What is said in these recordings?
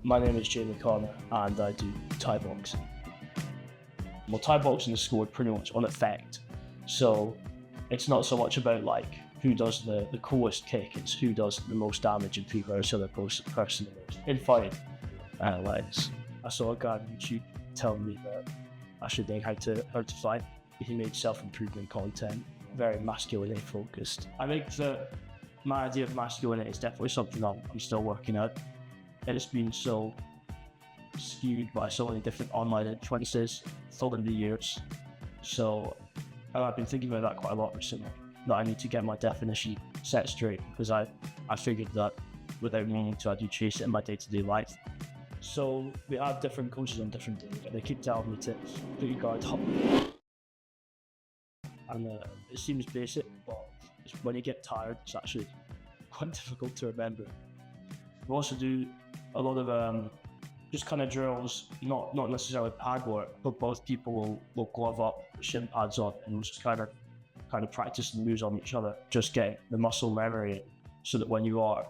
My name is Jamie Connor and I do Thai boxing. Well, Thai boxing is scored pretty much on effect, so it's not so much about like who does the coolest kick, it's who does the most damage and who hurts the other person the most. In fighting analytics, I saw a guy on YouTube telling me that I should learn how to fight. He made self-improvement content, very masculinity focused. I think that my idea of masculinity is definitely something I'm still working out. It's been so skewed by so many different online influences over the years. So I've been thinking about that quite a lot recently, that I need to get my definition set straight, because I figured that without meaning to, I do chase it in my day-to-day life. So we have different coaches on different days, and they keep telling me to put your guard up. And it seems basic, but when you get tired, it's actually quite difficult to remember. We also do a lot of just kind of drills, not necessarily pad work, but both people will glove up, shin pads on, and we'll just kind of practice the moves on each other, just getting the muscle memory, so that when you are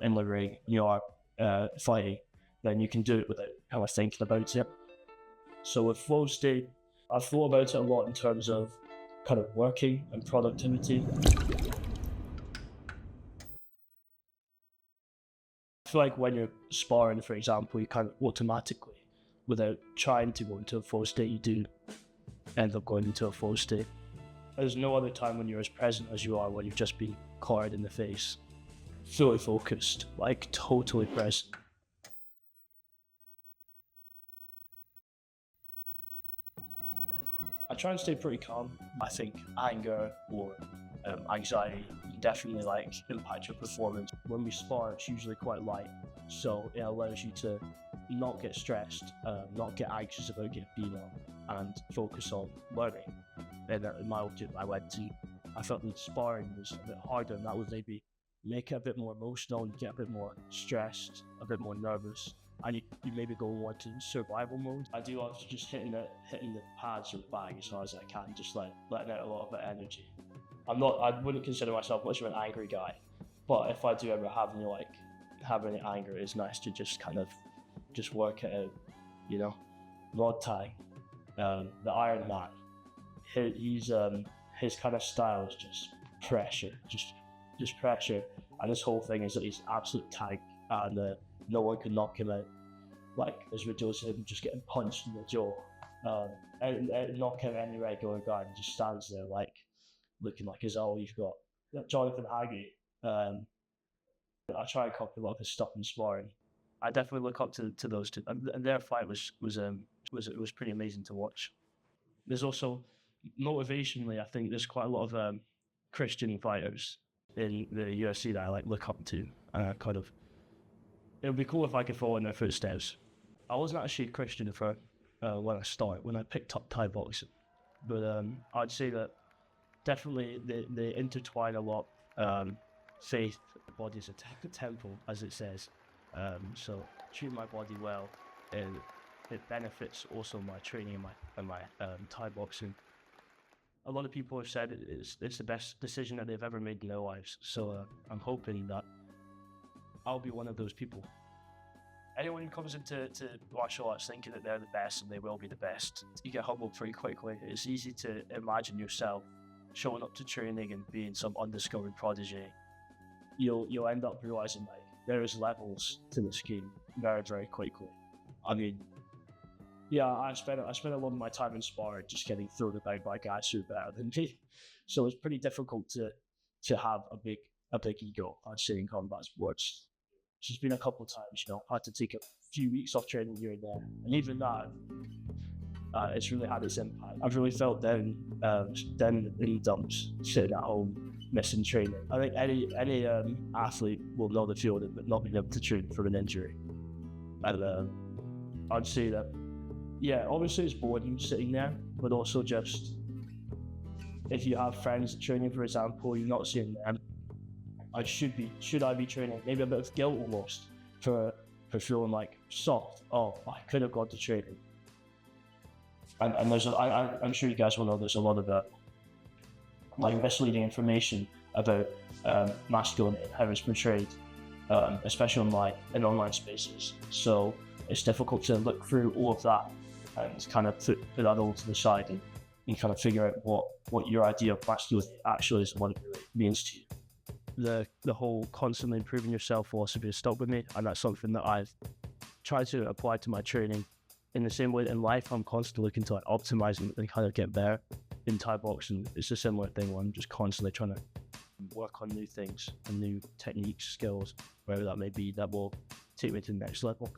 in the ring, you are fighting, then you can do it without kind of thinking about it. So with flow state, I've thought about it a lot in terms of kind of working and productivity. I feel like when you're sparring, for example, you kind of automatically, without trying to go into a flow state, you do end up going into a flow state. There's no other time when you're as present as you are when you've just been carded in the face. Fully focused, like totally present. I try and stay pretty calm. I think anger or anxiety definitely like impact your performance. When we spar, it's usually quite light, so it allows you to not get stressed, not get anxious about getting beaten on, and focus on learning. And in my old gym I went to, I felt that sparring was a bit harder, and that would maybe make it a bit more emotional, and get a bit more stressed, a bit more nervous, and you maybe go more to survival mode. I do love just hitting the pads or the bag as hard as I can, just like letting out a lot of that energy. I wouldn't consider myself much of an angry guy, but if I do ever have any anger, it's nice to just kind of just work it out, you know. Rod Tang, the Iron Man, his kind of style is just pressure, just pressure, and this whole thing is that he's absolute tank, and no one can knock him out. Like there's videos of him just getting punched in the jaw, and knock out any regular guy, and just stands there like looking like he's all you've got. Jonathan Hagee, I try and copy a lot of his stuff in sparring. I definitely look up to those two, and their fight was pretty amazing to watch. There's also motivationally, I think there's quite a lot of Christian fighters in the UFC that I like look up to, and I kind of, it would be cool if I could follow in their footsteps. I wasn't actually a Christian when I picked up Thai boxing, but I'd say that definitely they intertwine a lot. Faith, the body is a temple, as it says. So treat my body well, and it benefits also my training and my Thai boxing. A lot of people have said it's the best decision that they've ever made in their lives. So I'm hoping that I'll be one of those people. Anyone who comes into martial arts thinking that they're the best and they will be the best, you get humbled pretty quickly. It's easy to imagine yourself showing up to training and being some undiscovered prodigy. You'll end up realizing like there is levels to this game very, very quickly. I mean, yeah, I spent a lot of my time in sparring just getting thrown about by guys who are better than me. So it's pretty difficult to have a big ego, I'd say, in combat sports. There's been a couple of times, you know, I had to take a few weeks off training here and there, and even that, it's really had its impact. I've really felt down in the dumps, sitting at home, missing training. I think any athlete will know the feeling of not being able to train from an injury. And I'd say that, yeah, obviously it's boring sitting there, but also just if you have friends training, for example, you're not seeing them. Should I be training? Maybe a bit of guilt almost for feeling like soft. Oh, I could have gone to training. And there's I'm sure you guys will know there's a lot of like misleading information about masculinity and how it's portrayed especially in online spaces. So it's difficult to look through all of that and kind of put that all to the side and kind of figure out what your idea of masculinity actually is and what it really means to you. The whole constantly improving yourself philosophy has stuck with me, and that's something that I've tried to apply to my training. In the same way that in life, I'm constantly looking to optimize and kind of get better. In Thai boxing, it's a similar thing where I'm just constantly trying to work on new things and new techniques, skills, wherever that may be, that will take me to the next level.